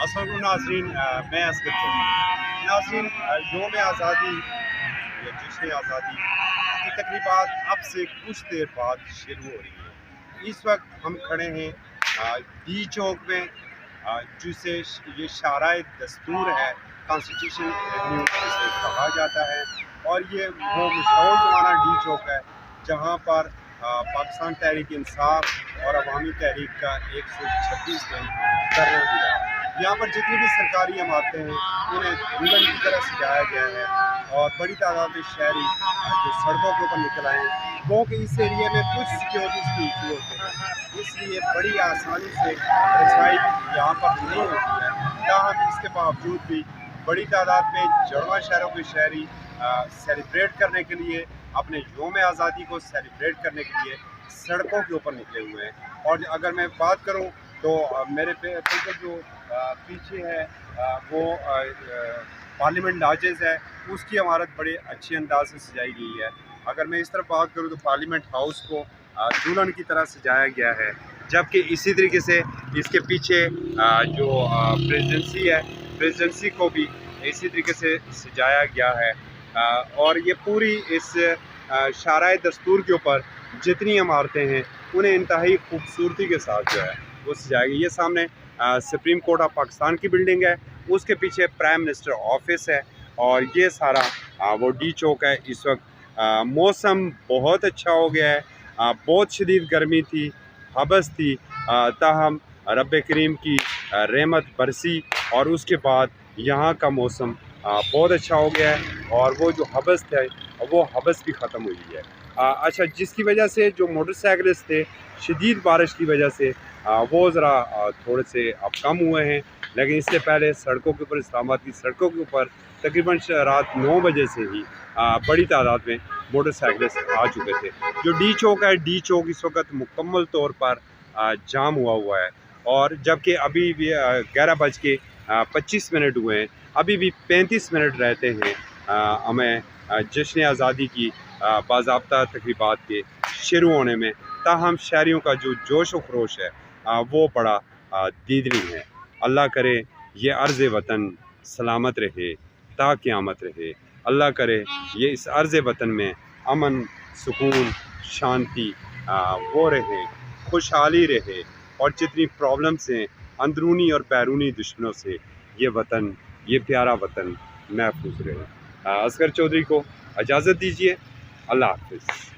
अस्सलाम नाज़रीन, मैं असगर चौधरी। नाज़रीन, योम आज़ादी या जश्न आज़ादी की तकरीबात अब से कुछ देर बाद शुरू हो रही है। इस वक्त हम खड़े हैं डी चौक में, जिसे ये शाराए दस्तूर है, कॉन्स्टिट्यूशन एवेन्यू जिसे कहा जाता है। और ये वो मशहूर ज़माना डी चौक है जहाँ पर पाकिस्तान तहरीक इंसाफ और अवामी तहरीक का 126 दिन धरना दिया। यहाँ पर जितनी भी सरकारी इमारतें हैं उन्हें दुल्हन की तरह सजाया गया है और बड़ी तादाद में शहरी जो सड़कों के ऊपर निकल आए हैं, वो कि इस एरिया में कुछ सिक्योरिटीज़ के इशू होते हैं, इसलिए बड़ी आसानी से रसाई यहाँ पर नहीं होती है। ताहम इसके बावजूद भी बड़ी तादाद में जुड़वा शहरों के शहरी सेलिब्रेट करने के लिए, अपने योम आज़ादी को सेलिब्रेट करने के लिए सड़कों के ऊपर निकले हुए हैं। और अगर मैं बात करूं तो मेरे बिल्कुल जो पीछे है वो पार्लियामेंट लॉजेस है, उसकी इमारत बड़े अच्छे अंदाज से सजाई गई है। अगर मैं इस तरफ बात करूं तो पार्लियामेंट हाउस को दुल्हन की तरह सजाया गया है, जबकि इसी तरीके से इसके पीछे जो प्रेसिडेंसी है, प्रेसिडेंसी को भी इसी तरीके से सजाया गया है। और ये पूरी इस शाराए दस्तूर के ऊपर जितनी इमारतें हैं उन्हें इंतहाई खूबसूरती के साथ जो है वो सजाया गया। ये सामने सुप्रीम कोर्ट ऑफ पाकिस्तान की बिल्डिंग है, उसके पीछे प्राइम मिनिस्टर ऑफिस है और ये सारा वो डी चौक है। इस वक्त मौसम बहुत अच्छा हो गया है, बहुत शदीद गर्मी थी, हबस थी, ताहम रब करीम की रहमत बरसी और उसके बाद यहाँ का मौसम बहुत अच्छा हो गया है और वो जो हबस थे वो हबस भी ख़त्म हुई है। अच्छा, जिसकी वजह से जो मोटरसाइकिलिस्ट थे शदीद बारिश की वजह से वो ज़रा थोड़े से अब कम हुए हैं, लेकिन इससे पहले सड़कों के ऊपर, इस्लामाबाद की सड़कों के ऊपर तकरीबन रात 9 बजे से ही बड़ी तादाद में मोटरसाइकिलिस्ट आ चुके थे। जो डी चौक है, डी चौक इस वक्त मुकम्मल तौर पर जाम हुआ है और जबकि अभी भी 11:25 हुए हैं, अभी भी 35 मिनट रहते हैं हमें जश्न आज़ादी की बाज़ाब्ता तकरीबात के शुरू होने में। ताहम शहरियों का जो जोश व खरोश है वो बड़ा दीदनी है। अल्लाह करे ये अर्ज़ वतन सलामत रहे ता क़यामत रहे। अल्लाह करे ये इस अर्ज़ वतन में अमन, सुकून, शांति वो रहे, खुशहाली रहे और जितनी प्रॉब्लम्स हैं अंदरूनी और बैरूनी दुश्मनों से ये वतन, ये प्यारा वतन महफूज रहे। असगर चौधरी को इजाज़त दीजिए। अल्लाह हाफ़िज़।